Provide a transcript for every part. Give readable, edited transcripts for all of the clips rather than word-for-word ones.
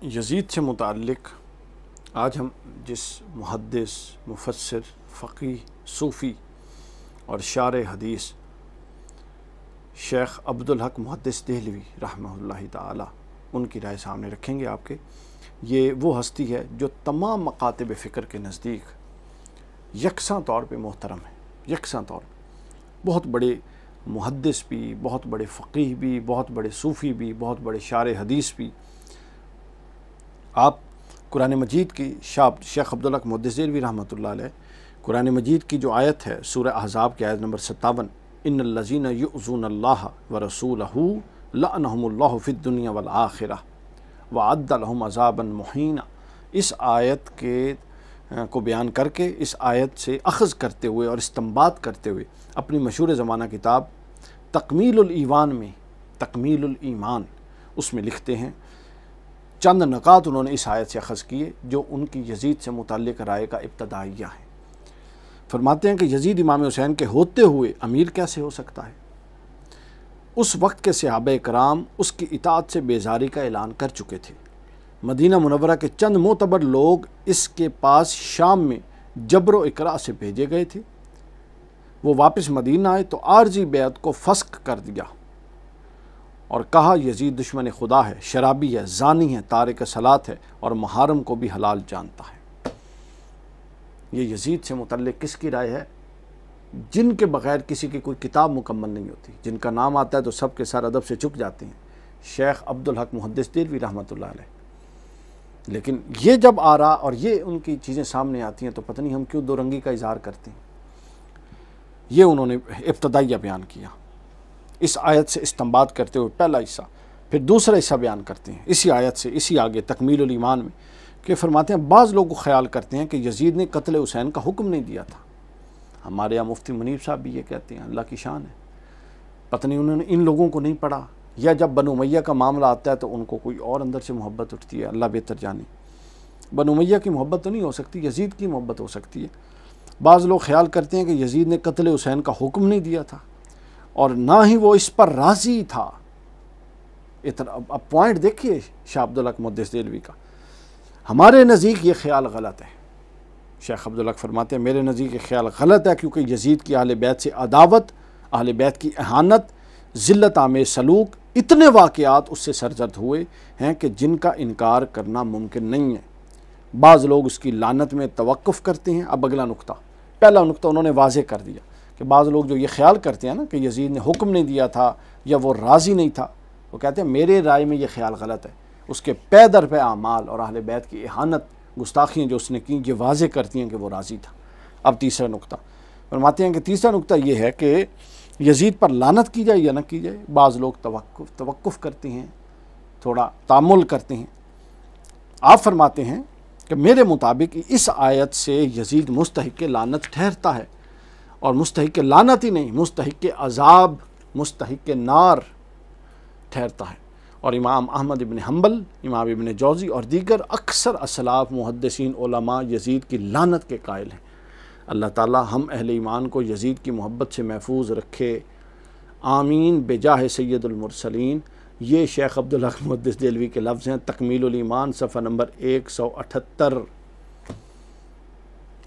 یزید سے متعلق آج ہم جس محدث، مفسر، فقیہ، صوفی اور شارح حدیث شیخ عبدالحق محدث دہلوی رحمہ اللہ تعالی ان کی رائے سامنے رکھیں گے آپ کے. یہ وہ ہستی ہے جو تمام مکاتب فکر کے نزدیک یکساں طور پہ محترم ہے، یکساں طور پہ. بہت بڑے محدث بھی، بہت بڑے فقیہ بھی، بہت بڑے صوفی بھی، بہت بڑے شارح حدیث بھی. آپ قرآن مجید کی شیخ عبدالحق محدث دہلوی رحمۃ اللہ علیہ قرآن مجید کی جو آیت ہے سورہ احزاب کی آیت نمبر 57، ان الذین یؤذون اللہ ورسولہ لعنہم اللہ فی الدنیا والآخرہ وأعد لہم عذابا مہینا، اس آیت کو بیان کر کے، اس آیت سے اخذ کرتے ہوئے اور استنباط کرتے ہوئے اپنی مشہور زمانہ کتاب تکمیل الایمان میں، تکمیل الایمان، اس میں لکھتے ہیں چند نکات انہوں نے اس آیت سے اخذ کیے جو ان کی یزید سے متعلق رائے کا ابتدائیہ ہے. فرماتے ہیں کہ یزید امام حسین کے ہوتے ہوئے امیر کیسے ہو سکتا ہے؟ اس وقت کے صحابہ کرام اس کی اطاعت سے بیزاری کا اعلان کر چکے تھے. مدینہ منورہ کے چند معتبر لوگ اس کے پاس شام میں جبر و اکراہ سے بھیجے گئے تھے. وہ واپس مدینہ آئے تو عارضی بیعت کو فسخ کر دیا اور کہا یزید دشمن خدا ہے، شرابی ہے، زانی ہے، تارک صلاۃ ہے اور محارم کو بھی حلال جانتا ہے. یہ یزید سے متعلق کس کی رائے ہے؟ جن کے بغیر کسی کی کوئی کتاب مکمل نہیں ہوتی، جن کا نام آتا ہے تو سب کے سر ادب سے چک جاتے ہیں، شیخ عبدالحق محدث دہلوی رحمۃ اللہ علیہ. لیکن یہ جب آ رہا اور یہ ان کی چیزیں سامنے آتی ہیں تو پتہ نہیں ہم کیوں دو رنگی کا اظہار کرتے ہیں. یہ انہوں نے ابتدائیہ بیان کیا اس آیت سے استنباط کرتے ہوئے پہلا حصہ، پھر دوسرا حصہ بیان کرتے ہیں اسی آیت سے، اسی آگے تکمیل الایمان میں، کہ فرماتے ہیں بعض لوگ خیال کرتے ہیں کہ یزید نے قتل حسین کا حکم نہیں دیا تھا. ہمارے یہاں مفتی منیب صاحب بھی یہ کہتے ہیں، اللہ کی شان ہے. پتہ نہیں انہوں نے ان لوگوں کو نہیں پڑھا، یا جب بنو امیہ کا معاملہ آتا ہے تو ان کو کوئی اور اندر سے محبت اٹھتی ہے، اللہ بہتر جانے. بنو امیہ کی محبت تو نہیں ہو سکتی، یزید کی محبت ہو سکتی ہے. بعض لوگ خیال کرتے ہیں کہ یزید نے قتل حسین کا حکم نہیں دیا تھا اور نہ ہی وہ اس پر راضی تھا. اب پوائنٹ دیکھیے شاہ عبدالحق محدث دہلوی کا. ہمارے نزدیک یہ خیال غلط ہے. شیخ عبدالحق فرماتے ہیں میرے نزدیک یہ خیال غلط ہے، کیونکہ یزید کی اہل بیت سے عداوت، اہل بیت کی اہانت، ذلت آمیز سلوک، اتنے واقعات اس سے سرزد ہوئے ہیں کہ جن کا انکار کرنا ممکن نہیں ہے. بعض لوگ اس کی لعنت میں توقف کرتے ہیں. اب اگلا نقطہ، پہلا نقطہ انہوں نے واضح کر دیا کہ بعض لوگ جو یہ خیال کرتے ہیں نا کہ یزید نے حکم نہیں دیا تھا یا وہ راضی نہیں تھا، وہ کہتے ہیں میرے رائے میں یہ خیال غلط ہے. اس کے پے در پہ اعمال اور اہل بیت کی اہانت، گستاخیاں جو اس نے کی، یہ واضح کرتی ہیں کہ وہ راضی تھا. اب تیسرا نقطہ فرماتے ہیں کہ تیسرا نقطہ یہ ہے کہ یزید پر لعنت کی جائے یا نہ کی جائے. بعض لوگ توقف کرتے ہیں، تھوڑا تامل کرتے ہیں. آپ فرماتے ہیں کہ میرے مطابق اس آیت سے یزید مستحق لعنت ٹھہرتا ہے، اور مستحق لعنت ہی نہیں، مستحق عذاب، مستحق نار ٹھہرتا ہے. اور امام احمد ابن حنبل، امام ابن جوزی اور دیگر اکثر اسلاف محدثین علماء یزید کی لعنت کے قائل ہیں. اللہ تعالی ہم اہل ایمان کو یزید کی محبت سے محفوظ رکھے، آمین بجاہ سید المرسلین. یہ شیخ عبدالحق محدث دہلوی کے لفظ ہیں، تکمیل الایمان صفحہ نمبر 178.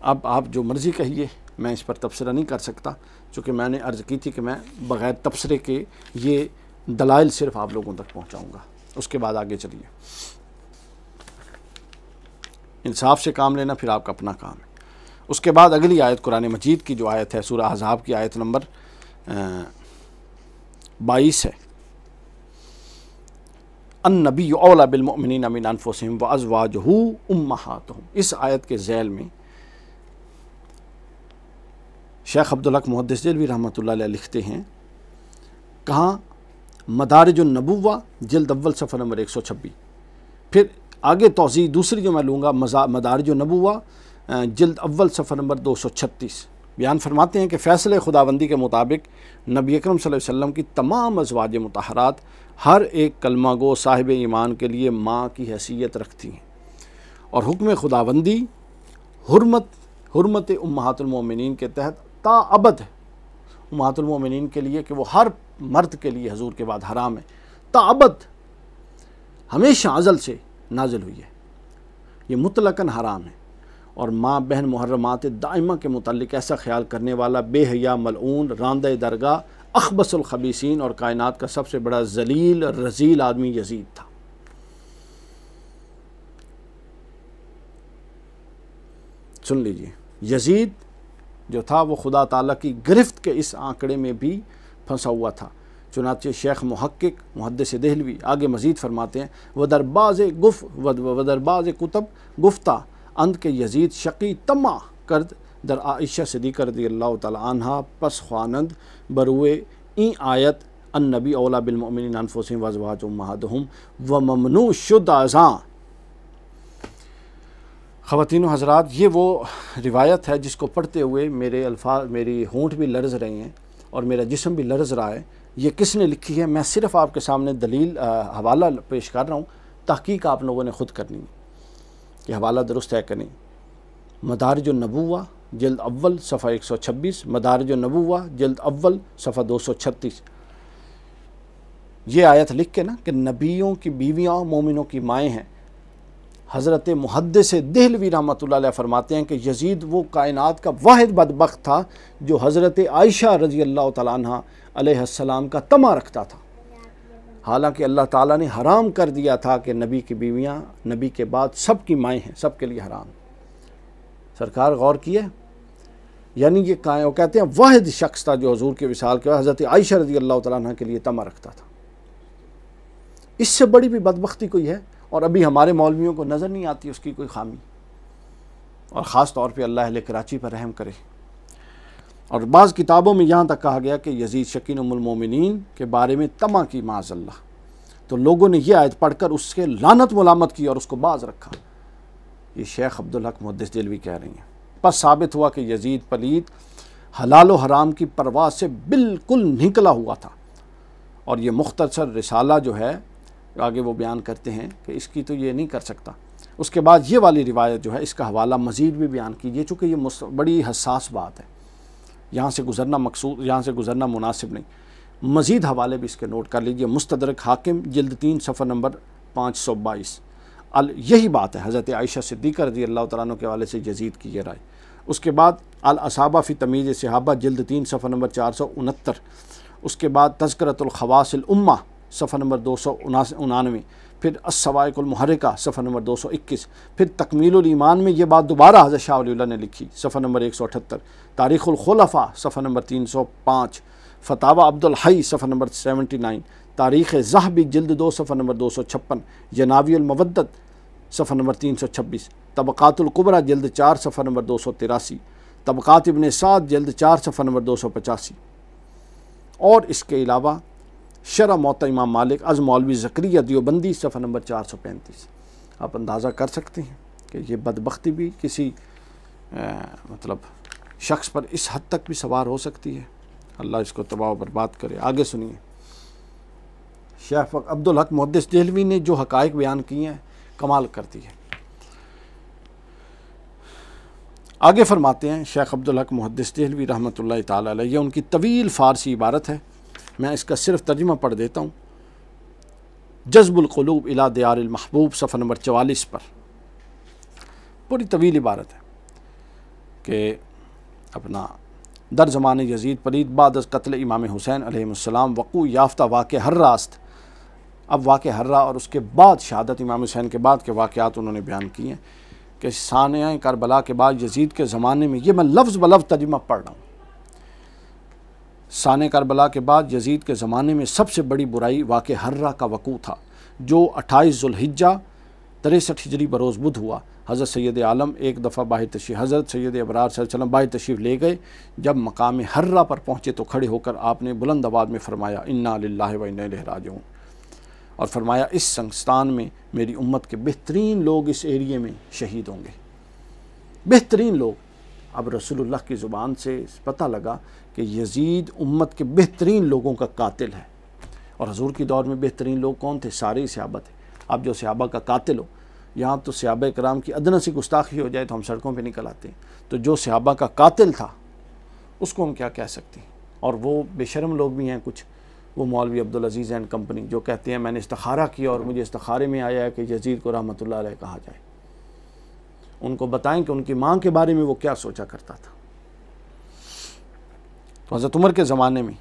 اب آپ جو مرضی کہیے، میں اس پر تبصرہ نہیں کر سکتا، چونکہ میں نے عرض کی تھی کہ میں بغیر تبصرے کے یہ دلائل صرف آپ لوگوں تک پہنچاؤں گا. اس کے بعد آگے چلیے. انصاف سے کام لینا پھر آپ کا اپنا کام ہے. اس کے بعد اگلی آیت قرآن مجید کی جو آیت ہے سورہ احزاب کی آیت نمبر 22 ہے، النبی اولی بالمؤمنین من انفسہم وازواجہ امہاتہم. اس آیت کے ذیل میں شیخ عبدالحق محدث دہلوی رحمۃ اللہ علیہ لکھتے ہیں، کہاں؟ مدارج النبوہ جلد اول صفحہ نمبر 126. پھر آگے توضیح دوسری جو میں لوں گا، مدارج النبوہ جلد اول صفحہ نمبر 236. بیان فرماتے ہیں کہ فیصلے خداوندی کے مطابق نبی اکرم صلی اللہ علیہ وسلم کی تمام ازواج مطہرات ہر ایک کلمہ گو صاحب ایمان کے لیے ماں کی حیثیت رکھتی ہیں، اور حکم خداوندی حرمت امہات المومنین کے تحت تا ابد ہے. امہات المومنین کے لیے کہ وہ ہر مرد کے لیے حضور کے بعد حرام ہے تا ابد، ہمیشہ ازل سے نازل ہوئی ہے، یہ مطلقاً حرام ہے۔ اور ماں بہن محرمات دائمہ کے متعلق ایسا خیال کرنے والا بے حیا، ملعون، راندہ درگاہ، اخبث الخبیثین اور کائنات کا سب سے بڑا ذلیل رذیل آدمی یزید تھا۔ سن لیجئے، یزید جو تھا وہ خدا تعالیٰ کی گرفت کے اس آنکڑے میں بھی پھنسا ہوا تھا۔ چنانچہ شیخ محقق محدث دہلوی آگے مزید فرماتے ہیں، ودرباز کتب گفتہ اند کے یزید شقی طمع کرد در عائشہ صدیقہ رضی اللہ تعالی عنہ پس خوانند بروئے این آیت النبی اولا بالمؤمنین انفسہم وازواج امہاتہم وممنوع شد ازاں۔ خواتین و حضرات، یہ وہ روایت ہے جس کو پڑھتے ہوئے میری ہونٹ بھی لرز رہے ہیں اور میرا جسم بھی لرز رہا ہے۔ یہ کس نے لکھی ہے؟ میں صرف آپ کے سامنے دلیل حوالہ پیش کر رہا ہوں، تحقیق آپ لوگوں نے خود کرنی ہے کہ حوالہ درست ہے کہ نہیں۔ مدارج النبوہ جلد اول صفحہ 126، مدارج النبوہ جلد اول صفحہ 236۔ یہ آیت لکھ کے نا کہ نبیوں کی بیویاں مومنوں کی مائیں ہیں۔ حضرت محدث دہلوی رحمۃ اللہ علیہ فرماتے ہیں کہ یزید وہ کائنات کا واحد بدبخت تھا جو حضرت عائشہ رضی اللہ تعالیٰ عنہ علیہ السلام کا طمع رکھتا تھا، حالانکہ اللہ تعالیٰ نے حرام کر دیا تھا کہ نبی کی بیویاں نبی کے بعد سب کی مائیں ہیں، سب کے لیے حرام۔ سرکار غور کیے، یعنی یہ وہ کہتے ہیں واحد شخص تھا جو حضور کے وصال کے بعد حضرت عائشہ رضی اللہ تعالیٰ عنہ کے لیے طمع رکھتا تھا۔ اس سے بڑی بھی بدبختی کوئی ہے؟ اور ابھی ہمارے مولویوں کو نظر نہیں آتی اس کی کوئی خامی، اور خاص طور پہ اللہ اہل کراچی پر رحم کرے۔ اور بعض کتابوں میں یہاں تک کہا گیا کہ یزید شکین ام المومنین کے بارے میں طمع کی معاذ اللہ، تو لوگوں نے یہ آیت پڑھ کر اس کے لعنت ملامت کی اور اس کو باز رکھا۔ یہ شیخ عبدالحق محدث دہلوی کہہ رہی ہیں۔ پس ثابت ہوا کہ یزید پلید حلال و حرام کی پرواہ سے بالکل نکلا ہوا تھا، اور یہ مختصر رسالہ جو ہے آگے وہ بیان کرتے ہیں کہ اس کی تو یہ نہیں کر سکتا۔ اس کے بعد یہ والی روایت جو ہے اس کا حوالہ مزید بھی بیان کیجیے، چونکہ یہ بڑی حساس بات ہے، یہاں سے گزرنا مناسب نہیں۔ مزید حوالے بھی اس کے نوٹ کر لیجئے۔ مستدرک حاکم جلد 3 صفحہ نمبر 522۔ یہی بات ہے حضرت عائشہ صدیقہ رضی اللہ تعالیٰ عنہ کے حوالے سے یزید کی یہ رائے۔ اس کے بعد الاصابہ فی تمیز صحابہ جلد 3 صفحہ نمبر 469۔ اس کے بعد تذکرۃ الخواص الامہ صفحہ نمبر 299۔ پھر الصواعق المحرکہ صفحہ نمبر 221۔ پھر تکمیل الایمان میں یہ بات دوبارہ حضرت شاہ ولی اللہ نے لکھی، صفحہ نمبر 178۔ تاریخ الخلفاء صفحہ نمبر 305۔ فتاوی عبد الحی صفحہ نمبر 79۔ تاریخ ذہبی جلد 2 صفحہ نمبر 256۔ جناوی المودت صفحہ نمبر 326۔ طبقات الکبریٰ جلد 4 صفحہ نمبر 283۔ طبقات ابن سعد جلد 4 صفحہ نمبر 285۔ اور اس کے علاوہ شرح موطا امام مالک از مولوی زکریا دیوبندی صفحہ نمبر 435۔ آپ اندازہ کر سکتے ہیں کہ یہ بدبختی بھی کسی شخص پر اس حد تک بھی سوار ہو سکتی ہے۔ اللہ اس کو تباہ و برباد کرے۔ آگے سنیے، شیخ عبدالحق محدث دہلوی نے جو حقائق بیان کیے ہیں کمال کرتی ہے۔ آگے فرماتے ہیں شیخ عبدالحق محدث دہلوی رحمۃ اللہ تعالی علیہ، یہ ان کی طویل فارسی عبارت ہے، میں اس کا صرف ترجمہ پڑھ دیتا ہوں۔ جذب القلوب الی دیار المحبوب صفحہ نمبر 44 پر پوری طویل عبارت ہے کہ اپنا در زمان یزید پلید بعد از قتل امام حسین علیہ السلام وقوع یافتہ واقع ہررا است۔ اب واقع ہررا اور اس کے بعد شہادت امام حسین کے بعد کے واقعات انہوں نے بیان کیے ہیں کہ سانحہ کربلا کے بعد یزید کے زمانے میں، یہ میں لفظ بلفظ ترجمہ پڑھ رہا ہوں، سانحہ کربلا کے بعد یزید کے زمانے میں سب سے بڑی برائی واقع ہررا کا وقوع تھا، جو 28 ذوالحجہ 63 ہجری بروز بدھ ہوا۔ حضرت سید عالم ایک دفعہ باہر تشریف، حضرت سید ابرار صلی اللہ علیہ وسلم باہر تشریف لے گئے، جب مقام ہررا پر پہنچے تو کھڑے ہو کر آپ نے بلند آواز میں فرمایا انا للہ و انا الیہ راجعون، اور فرمایا اس سنگستان میں میری امت کے بہترین لوگ اس ایریے میں شہید ہوں گے، بہترین لوگ۔ اب رسول اللہ کی زبان سے پتہ لگا کہ یزید امت کے بہترین لوگوں کا قاتل ہے، اور حضور کی دور میں بہترین لوگ کون تھے؟ سارے صحابہ تھے۔ اب جو صحابہ کا قاتل ہو، یہاں تو صحابہ کرام کی ادنیٰ سی گستاخی ہو جائے تو ہم سڑکوں پہ نکل آتے ہیں، تو جو صحابہ کا قاتل تھا اس کو ہم کیا کہہ سکتے ہیں؟ اور وہ بے شرم لوگ بھی ہیں کچھ، وہ مولوی عبدالعزیز اینڈ کمپنی جو کہتے ہیں میں نے استخارہ کیا اور مجھے استخارے میں آیا ہے کہ یزید کو رحمۃ اللہ علیہ کہا جائے. ان کو بتائیں کہ ان کی ماں کے بارے میں وہ کیا سوچا کرتا تھا. تو حضرت عمر کے زمانے میں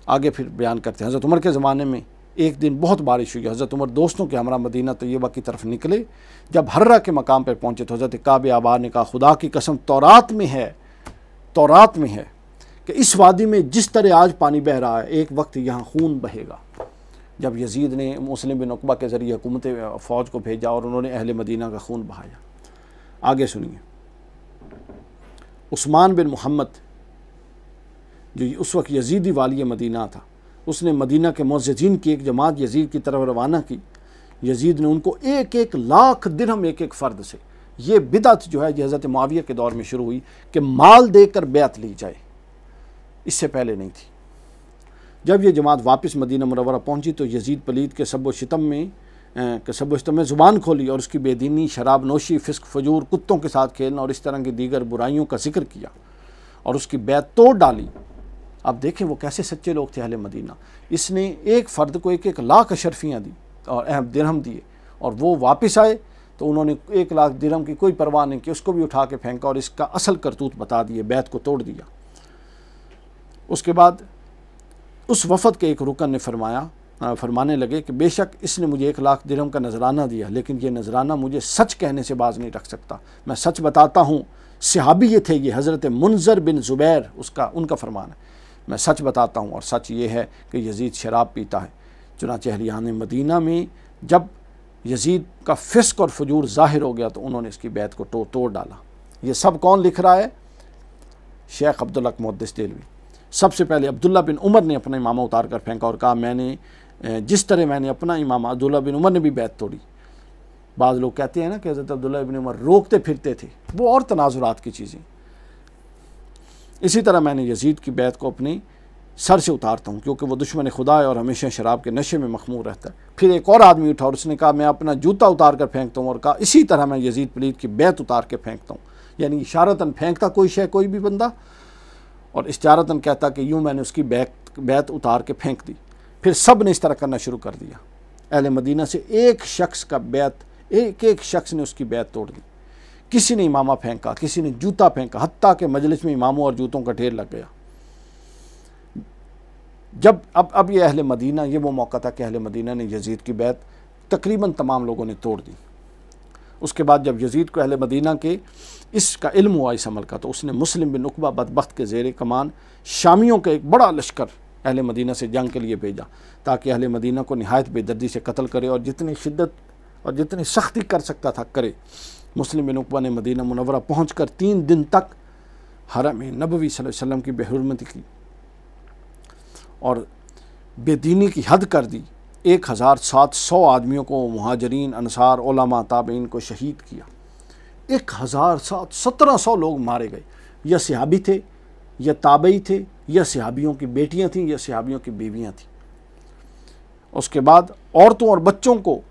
آگے پھر بیان کرتے ہیں. حضرت عمر کے زمانے میں ایک دن بہت بارش ہوئی. حضرت عمر دوستوں کے ہمراہ مدینہ طیبہ کی طرف نکلے. جب حرہ کے مقام پر پہنچے تو حضرت کعب آباد نے کہا خدا کی قسم تورات میں ہے کہ اس وادی میں جس طرح آج پانی بہہ رہا ہے ایک وقت یہاں خون بہے گا. جب یزید نے مسلم بن عقبہ کے ذریعے حکومت فوج کو بھیجا اور انہوں نے اہل مدینہ کا خون بہایا. آگے سنیے. عثمان بن محمد جو اس وقت یزیدی والی مدینہ تھا, اس نے مدینہ کے معززین کی ایک جماعت یزید کی طرف روانہ کی. یزید نے ان کو 1,00,000 درہم ایک فرد سے, یہ بدعت جو ہے یہ حضرت معاویہ کے دور میں شروع ہوئی کہ مال دے کر بیعت لی جائے, اس سے پہلے نہیں تھی. جب یہ جماعت واپس مدینہ منورہ پہنچی تو یزید پلید کے سب و شتم میں زبان کھولی اور اس کی بے دینی, شراب نوشی, فسق فجور, کتوں کے ساتھ کھیلنا اور اس طرح کی دیگر برائیوں کا ذکر کیا اور اس کی بیعت توڑ ڈالی. اب دیکھیں وہ کیسے سچے لوگ تھے اہل مدینہ. اس نے ایک فرد کو 1,00,000 اشرفیاں دی اور اہم درہم دیے, اور وہ واپس آئے تو انہوں نے 1,00,000 درہم کی کوئی پرواہ نہیں کی, اس کو بھی اٹھا کے پھینکا اور اس کا اصل کرتوت بتا دیے, بیعت کو توڑ دیا. اس کے بعد اس وفد کے ایک رکن نے فرمانے لگے کہ بے شک اس نے مجھے 1,00,000 درہم کا نذرانہ دیا, لیکن یہ نذرانہ مجھے سچ کہنے سے باز نہیں رکھ سکتا. میں سچ بتاتا ہوں. صحابی یہ تھے, یہ حضرت منذر بن زبیر ان کا فرمان ہے. میں سچ بتاتا ہوں اور سچ یہ ہے کہ یزید شراب پیتا ہے. چنانچہ اہلیان مدینہ میں جب یزید کا فسق اور فجور ظاہر ہو گیا تو انہوں نے اس کی بیعت کو توڑ ڈالا. یہ سب کون لکھ رہا ہے؟ شیخ عبدالحق محدث دہلوی. سب سے پہلے عبداللہ بن عمر نے اپنا امامہ اتار کر پھینکا اور کہا میں نے جس طرح میں نے اپنا امامہ, عبداللہ بن عمر نے بھی بیعت توڑی. بعض لوگ کہتے ہیں نا کہ حضرت عبداللہ بن عمر روکتے پھرتے تھے, وہ اور تناظرات کی چیزیں. اسی طرح میں نے یزید کی بیعت کو اپنی سر سے اتارتا ہوں کیونکہ وہ دشمن خدا ہے اور ہمیشہ شراب کے نشے میں مخمور رہتا ہے. پھر ایک اور آدمی اٹھا اور اس نے کہا میں اپنا جوتا اتار کر پھینکتا ہوں, اور کہا اسی طرح میں یزید پلید کی بیعت اتار کے پھینکتا ہوں. یعنی اشارتاً پھینکتا کوئی بھی بندہ, اور استعارتاً کہتا کہ یوں میں نے اس کی بیعت اتار کے پھینک دی. پھر سب نے اس طرح کرنا شروع کر دیا. اہل مدینہ سے ایک شخص نے اس کی بیعت توڑ دی. کسی نے امامہ پھینکا, کسی نے جوتا پھینکا, حتیٰ کہ مجلس میں اماموں اور جوتوں کا ڈھیر لگ گیا. جب اب یہ اہل مدینہ, یہ وہ موقع تھا کہ اہل مدینہ نے یزید کی بیعت تقریباً تمام لوگوں نے توڑ دی. اس کے بعد جب یزید کو اہل مدینہ کے اس کا علم ہوا اس عمل کا, تو اس نے مسلم بن عقبہ بدبخت کے زیر کمان شامیوں کا ایک بڑا لشکر اہل مدینہ سے جنگ کے لیے بھیجا تاکہ اہل مدینہ کو نہایت بے دردی سے قتل کرے اور جتنی شدت اور جتنی سختی کر سکتا تھا کرے. مسلم بن عقبہ نے مدینہ منورہ پہنچ کر 3 دن تک حرم نبوی صلی اللہ علیہ وسلم کی بے حرمتی کی اور بے دینی کی حد کر دی. 1,700 آدمیوں کو, مہاجرین, انصار, علماء, تابعین کو شہید کیا. 1,700 لوگ مارے گئے. یا صحابی تھے, یا تابعی تھے, یا صحابیوں کی بیٹیاں تھیں, یا صحابیوں کی بیویاں تھیں. اس کے بعد عورتوں اور بچوں کو,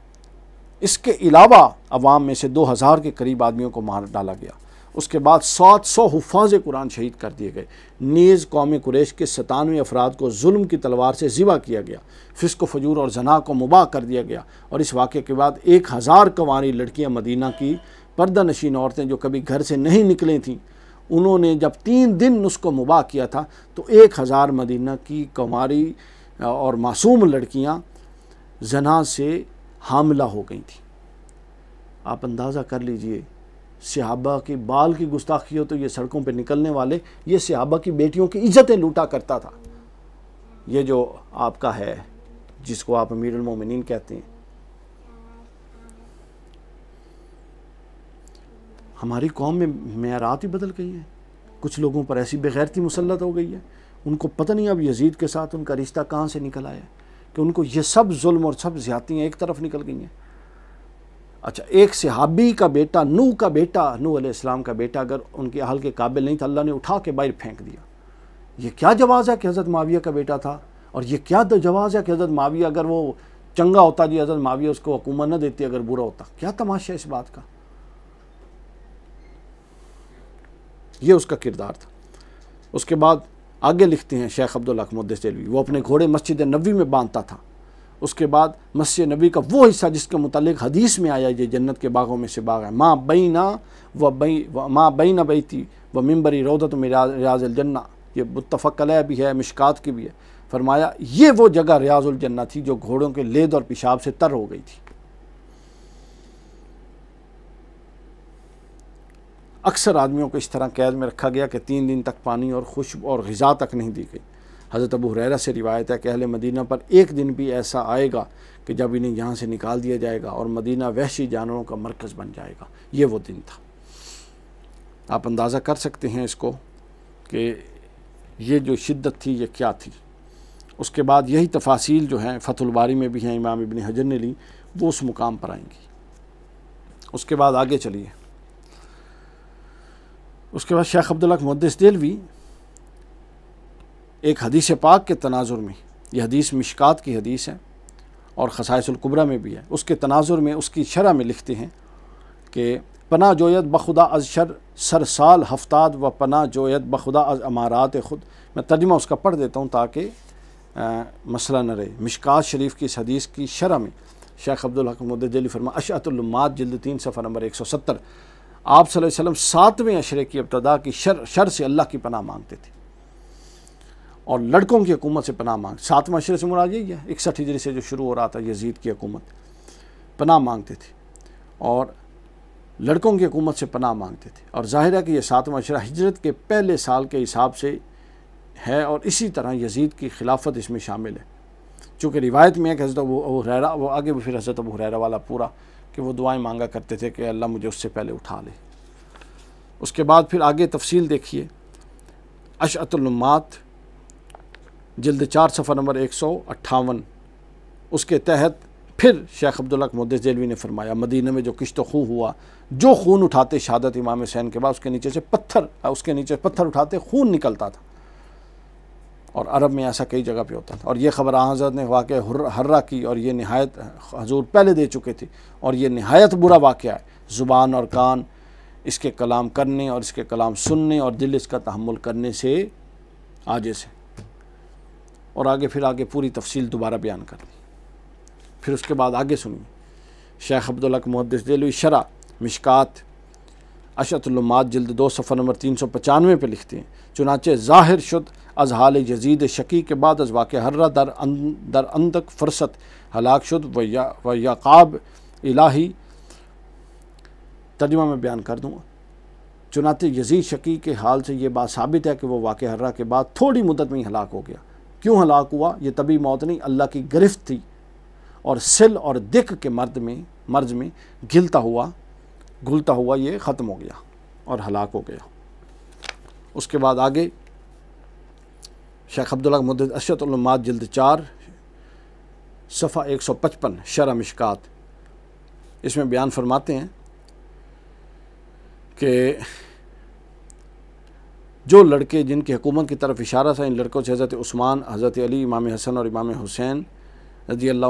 اس کے علاوہ عوام میں سے 2,000 کے قریب آدمیوں کو مار ڈالا گیا. اس کے بعد 700 حفاظ قرآن شہید کر دیے گئے. نیز قوم قریش کے 97 افراد کو ظلم کی تلوار سے ذبح کیا گیا. فسق و فجور اور زنا کو مباح کر دیا گیا. اور اس واقعے کے بعد 1,000 کنواری لڑکیاں مدینہ کی پردہ نشین عورتیں جو کبھی گھر سے نہیں نکلیں تھیں, انہوں نے جب 3 دن اس کو مباح کیا تھا تو 1,000 مدینہ کی کنواری اور معصوم لڑکیاں زنا سے حاملہ ہو گئی تھیں. آپ اندازہ کر لیجئے, صحابہ کی بال کی گستاخی ہو تو یہ سڑکوں پہ نکلنے والے, یہ صحابہ کی بیٹیوں کی عزتیں لوٹا کرتا تھا. یہ جو آپ کا ہے جس کو آپ امیر المومنین کہتے ہیں, ہماری قوم میں معیارات ہی بدل گئی ہیں. کچھ لوگوں پر ایسی بغیرتی مسلط ہو گئی ہے, ان کو پتہ نہیں اب یزید کے ساتھ ان کا رشتہ کہاں سے نکل آیا ہے کہ ان کو یہ سب ظلم اور سب زیادتیاں ایک طرف نکل گئی ہیں. اچھا, ایک صحابی کا بیٹا, نوح علیہ السلام کا بیٹا اگر ان کے اہل کے قابل نہیں تھا, اللہ نے اٹھا کے باہر پھینک دیا. یہ کیا جواز ہے کہ حضرت معاویہ کا بیٹا تھا, اور یہ کیا جواز ہے کہ حضرت معاویہ اگر وہ چنگا ہوتا جی حضرت معاویہ اس کو حکومت نہ دیتی اگر برا ہوتا. کیا تماشا ہے اس بات کا. یہ اس کا کردار تھا. اس کے بعد آگے لکھتے ہیں شیخ عبدالحق محدث دہلوی، وہ اپنے گھوڑے مسجد نبوی میں باندھتا تھا، اس کے بعد مسجد نبی کا وہ حصہ جس کے متعلق حدیث میں آیا یہ جنت کے باغوں میں سے باغ ہے، ماں بین بیتی و منبری روضۃ من ریاض الجنہ، یہ متفق علیہ بھی ہے، مشکات کی بھی ہے، فرمایا یہ وہ جگہ ریاض الجنہ تھی جو گھوڑوں کے لید اور پیشاب سے تر ہو گئی تھی۔ اکثر آدمیوں کو اس طرح قید میں رکھا گیا کہ 3 دن تک پانی اور خشب اور غذا تک نہیں دی گئی۔ حضرت ابو ہریرہ سے روایت ہے کہ اہل مدینہ پر ایک دن بھی ایسا آئے گا کہ جب انہیں یہاں سے نکال دیا جائے گا اور مدینہ وحشی جانوروں کا مرکز بن جائے گا۔ یہ وہ دن تھا۔ آپ اندازہ کر سکتے ہیں اس کو کہ یہ جو شدت تھی یہ کیا تھی۔ اس کے بعد یہی تفاصیل جو ہیں فتح الباری میں بھی ہیں، امام ابن حجر نے لی، وہ اس مقام پر آئیں گی۔ اس کے بعد آگے چلیے، اس کے بعد شیخ عبدالحق محدث دہلوی ایک حدیث پاک کے تناظر میں، یہ حدیث مشکات کی حدیث ہے اور خصائص الکبریٰ میں بھی ہے، اس کے تناظر میں اس کی شرح میں لکھتے ہیں کہ پناہ جویت بخدا از شر سر سال ہفتاد و پناہ جویت بخدا از امارات خود۔ میں ترجمہ اس کا پڑھ دیتا ہوں تاکہ مسئلہ نہ رہے۔ مشکات شریف کی اس حدیث کی شرح میں شیخ عبدالحق محدث دہلوی فرما اشعۃ اللمات جلد 3 صفحہ نمبر 170، آپ صلی اللہ علیہ وسلم 7ویں عشرے کی ابتدا کی شر سے اللہ کی پناہ مانگتے تھے اور لڑکوں کی حکومت سے پناہ مانگ 7واں عشرے سے مراد یہی ہے 61 ہجری سے جو شروع ہو رہا تھا یزید کی حکومت، پناہ مانگتے تھے اور لڑکوں کی حکومت سے پناہ مانگتے تھے، اور ظاہر ہے کہ یہ 7واں عشرہ ہجرت کے پہلے سال کے حساب سے ہے اور اسی طرح یزید کی خلافت اس میں شامل ہے، چونکہ روایت میں ہے کہ حضرت ابو ہریرہ، وہ آگے بھی پھر حضرت ابو ہریرہ والا پورا کہ وہ دعائیں مانگا کرتے تھے کہ اللہ مجھے اس سے پہلے اٹھا لے۔ اس کے بعد پھر آگے تفصیل دیکھیے، اشعۃ اللمات جلد 4 صفحہ نمبر 158، اس کے تحت پھر شیخ عبدالحق محدث دہلوی نے فرمایا مدینہ میں جو کشت و خوں ہوا، جو خون اٹھاتے شہادت امام حسین کے بعد اس کے نیچے پتھر اٹھاتے خون نکلتا تھا، اور عرب میں ایسا کئی جگہ پہ ہوتا تھا، اور یہ خبر حضرت نے واقعہ حرہ کی، اور یہ نہایت حضور پہلے دے چکے تھے، اور یہ نہایت برا واقعہ ہے، زبان اور کان اس کے کلام کرنے اور اس کے کلام سننے اور دل اس کا تحمل کرنے سے عاجز ہے، اور آگے پوری تفصیل دوبارہ بیان کر دی۔ پھر اس کے بعد آگے سنیے، شیخ عبدالحق محدث دہلوی شرح مشکات اشعۃ اللمات جلد 2 صفحہ نمبر 395 پہ لکھتے ہیں چنانچہ ظاہر شد از حال یزید شکی کے بعد از واقع حرہ در اندک فرصت ہلاک شد و یعقاب الہی، ترجمہ میں بیان کر دوں گا، چنانچہ یزید شکی کے حال سے یہ بات ثابت ہے کہ وہ واقع حرہ کے بعد تھوڑی مدت میں ہی ہلاک ہو گیا۔ کیوں ہلاک ہوا؟ یہ طبی موت نہیں، اللہ کی گرفت تھی، اور سل اور دک کے مرض میں گھلتا ہوا یہ ختم ہو گیا اور ہلاک ہو گیا۔ اس کے بعد آگے شیخ عبدالحق محدث اشعۃ اللمات جلد 4 صفحہ 155 شرح مشکات، اس میں بیان فرماتے ہیں کہ جو لڑکے جن کی حکومت کی طرف اشارہ تھا، ان لڑکوں سے حضرت عثمان، حضرت علی، امام حسن اور امام حسین رضی اللہ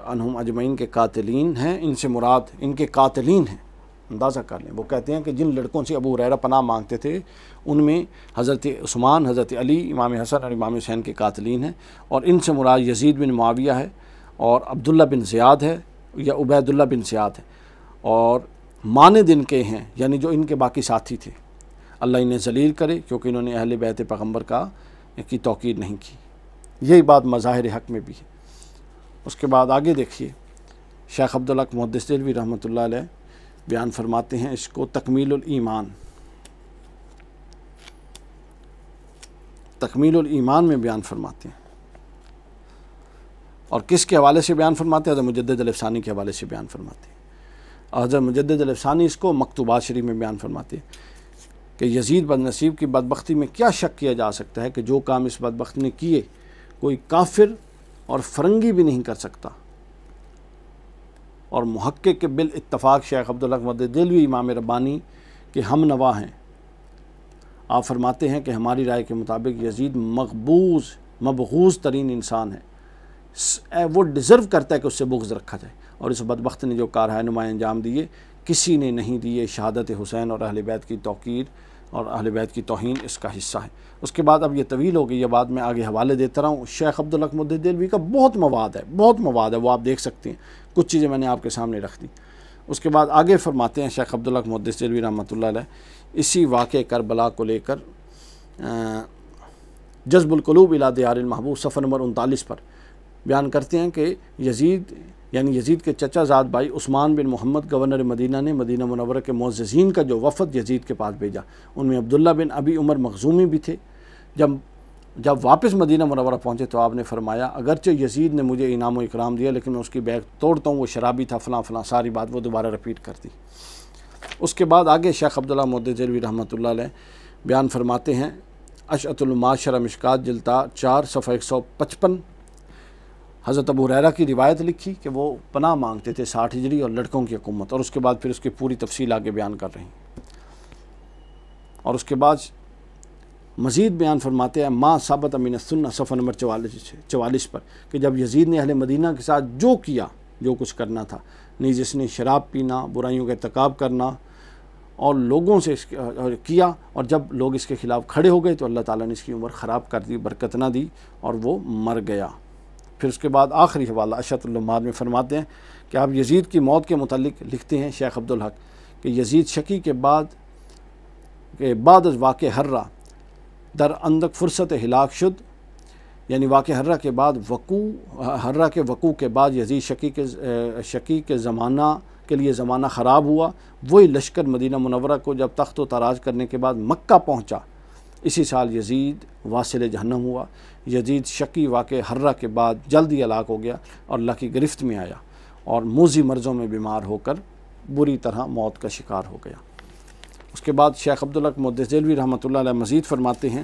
عنہم اجمعین کے قاتلین ہیں، ان سے مراد ان کے قاتلین ہیں، اندازہ کر لیں۔ وہ کہتے ہیں کہ جن لڑکوں سے ابو ہریرہ پناہ مانگتے تھے ان میں حضرت عثمان، حضرت علی، امام حسن اور امام حسین کے قاتلین ہیں، اور ان سے مراد یزید بن معاویہ ہے اور عبداللہ بن زیاد ہے یا عبید اللہ بن زیاد ہے، اور ماند ان کے ہیں یعنی جو ان کے باقی ساتھی تھے، اللہ انہیں ذلیل کرے کیونکہ انہوں نے اہل بیت پیغمبر کی توقیر نہیں کی۔ یہی بات مظاہر حق میں بھی ہے۔ اس کے بعد آگے دیکھیے، شیخ عبدالحق محدث دہلوی رحمۃ اللہ علیہ بیان فرماتے ہیں اس کو تکمیل الایمان میں بیان فرماتے ہیں، اور کس کے حوالے سے بیان فرماتے ہیں؟ حضرت مجدد الافسانی کے حوالے سے بیان فرماتے ہیں، اور حضرت مجدد الافسانی اس کو مکتوبات شریف میں بیان فرماتے ہیں کہ یزید بدنصیب کی بدبختی میں کیا شک کیا جا سکتا ہے کہ جو کام اس بدبخت نے کیے کوئی کافر اور فرنگی بھی نہیں کر سکتا، اور محقق کے بالاتفاق شیخ عبدالحق محدث دہلوی امام ربانی کے ہم نوا ہیں۔ آپ فرماتے ہیں کہ ہماری رائے کے مطابق یزید مبغوض ترین انسان ہے، وہ ڈیزرو کرتا ہے کہ اس سے بغض رکھا جائے، اور اس بدبخت نے جو کارہائے نمایاں انجام دیے کسی نے نہیں دیے، شہادت حسین اور اہل بیت کی توقیر اور اہل بیت کی توہین اس کا حصہ ہے۔ اس کے بعد اب یہ طویل ہو گئی، یہ بات میں آگے حوالے دیتا رہا ہوں۔ شیخ عبدالحق محدث دہلوی کا بہت مواد ہے، وہ آپ دیکھ سکتے ہیں، کچھ چیزیں میں نے آپ کے سامنے رکھ دی۔ اس کے بعد آگے فرماتے ہیں شیخ عبدالحق محدث دہلوی رحمۃ اللہ علیہ، اسی واقعے کربلا کو لے کر جذب القلوب الی دیار المحبوب صفحہ نمبر 39 پر بیان کرتے ہیں کہ یزید کے چچا زاد بھائی عثمان بن محمد گورنر مدینہ نے مدینہ منورہ کے معززین کا جو وفد یزید کے پاس بھیجا، ان میں عبداللہ بن ابی عمر مخزومی بھی تھے۔ جب واپس مدینہ منورہ پہنچے تو آپ نے فرمایا اگرچہ یزید نے مجھے انعام و اکرام دیا لیکن میں اس کی بیگ توڑتا ہوں، وہ شرابی تھا، فلاں فلاں ساری بات وہ دوبارہ رپیٹ کر دی۔ اس کے بعد آگے شیخ عبداللہ محدث دہلوی رحمۃ اللہ علیہ بیان فرماتے ہیں، اشعۃ المعاشرہ مشکات جلد 4 صفحہ 155، حضرت ابو ہریرہ کی روایت لکھی کہ وہ پناہ مانگتے تھے 60 ہجری اور لڑکوں کی حکومت، اور اس کے بعد پھر اس کی پوری تفصیل آگے بیان کر رہے ہیں۔ اور اس کے بعد مزید بیان فرماتے ہیں ما ثابت من السنہ صفحہ نمبر 44 پر کہ جب یزید نے اہل مدینہ کے ساتھ جو کچھ کرنا تھا، نیز اس نے شراب پینا، برائیوں کا ارتکاب کرنا اور لوگوں سے کیا، اور جب لوگ اس کے خلاف کھڑے ہو گئے تو اللہ تعالیٰ نے اس کی عمر خراب کر دی، برکت نہ دی اور وہ مر گیا۔ پھر اس کے بعد آخری حوالہ اشعۃ الاموات میں فرماتے ہیں کہ آپ یزید کی موت کے متعلق لکھتے ہیں شیخ عبدالحق کہ یزید شکی کے بعد از واقع حرہ در اندک فرصت ہلاک شد، یعنی واقع حرہ کے بعد وقوع کے بعد یزید شکی کے زمانہ کے لیے زمانہ خراب ہوا۔ وہی لشکر مدینہ منورہ کو جب تخت و تاراج کرنے کے بعد مکہ پہنچا، اسی سال یزید واصل جہنم ہوا۔ یزید شکی واقع حرہ کے بعد جلد ہی ہلاک ہو گیا اور اللہ کی گرفت میں آیا اور موذی مرضوں میں بیمار ہو کر بری طرح موت کا شکار ہو گیا۔ اس کے بعد شیخ عبدالحق محدث دہلوی رحمۃ اللہ علیہ مزید فرماتے ہیں،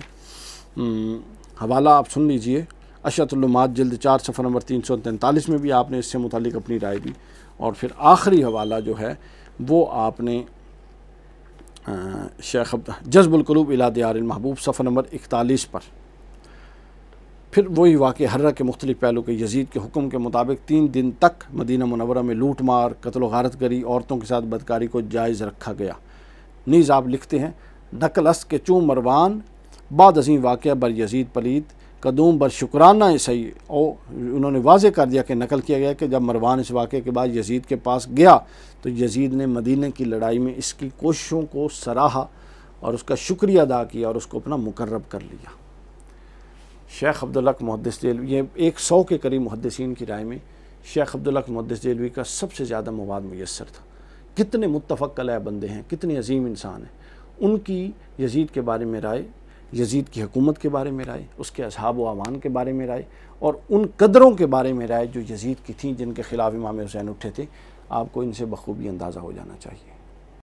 حوالہ آپ سن لیجئے، اشعۃ الاموات جلد 4 صفحہ نمبر 343 میں بھی آپ نے اس سے متعلق اپنی رائے دی، اور پھر آخری حوالہ جو ہے وہ آپ نے شیخ جذب القلوب الی دیار المحبوب صفحہ نمبر 41 پر پھر وہی واقع حرہ کے مختلف پہلو کے یزید کے حکم کے مطابق 3 دن تک مدینہ منورہ میں لوٹ مار، قتل و غارت گری، عورتوں کے ساتھ بدکاری کو جائز رکھا گیا۔ نیز آپ لکھتے ہیں نقل است کے چون مروان بعد ازیں واقعہ بر یزید پلید قدوم بر شکرانہ صحیح، اور انہوں نے واضح کر دیا کہ نقل کیا گیا کہ جب مروان اس واقعے کے بعد یزید کے پاس گیا تو یزید نے مدینہ کی لڑائی میں اس کی کوششوں کو سراہا اور اس کا شکریہ ادا کیا اور اس کو اپنا مقرب کر لیا۔ شیخ عبدالحق محدث دہلوی، یہ 100 کے قریب محدثین کی رائے میں شیخ عبدالحق محدث دہلوی کا سب سے زیادہ مواد میسر تھا۔ کتنے متفق علیہ بندے ہیں، کتنے عظیم انسان ہیں، ان کی یزید کے بارے میں رائے، یزید کی حکومت کے بارے میں رائے، اس کے اصحاب و اعوان کے بارے میں رائے، اور ان قدروں کے بارے میں رائے جو یزید کی تھیں جن کے خلاف امام حسین اٹھے تھے، آپ کو ان سے بخوبی اندازہ ہو جانا چاہیے۔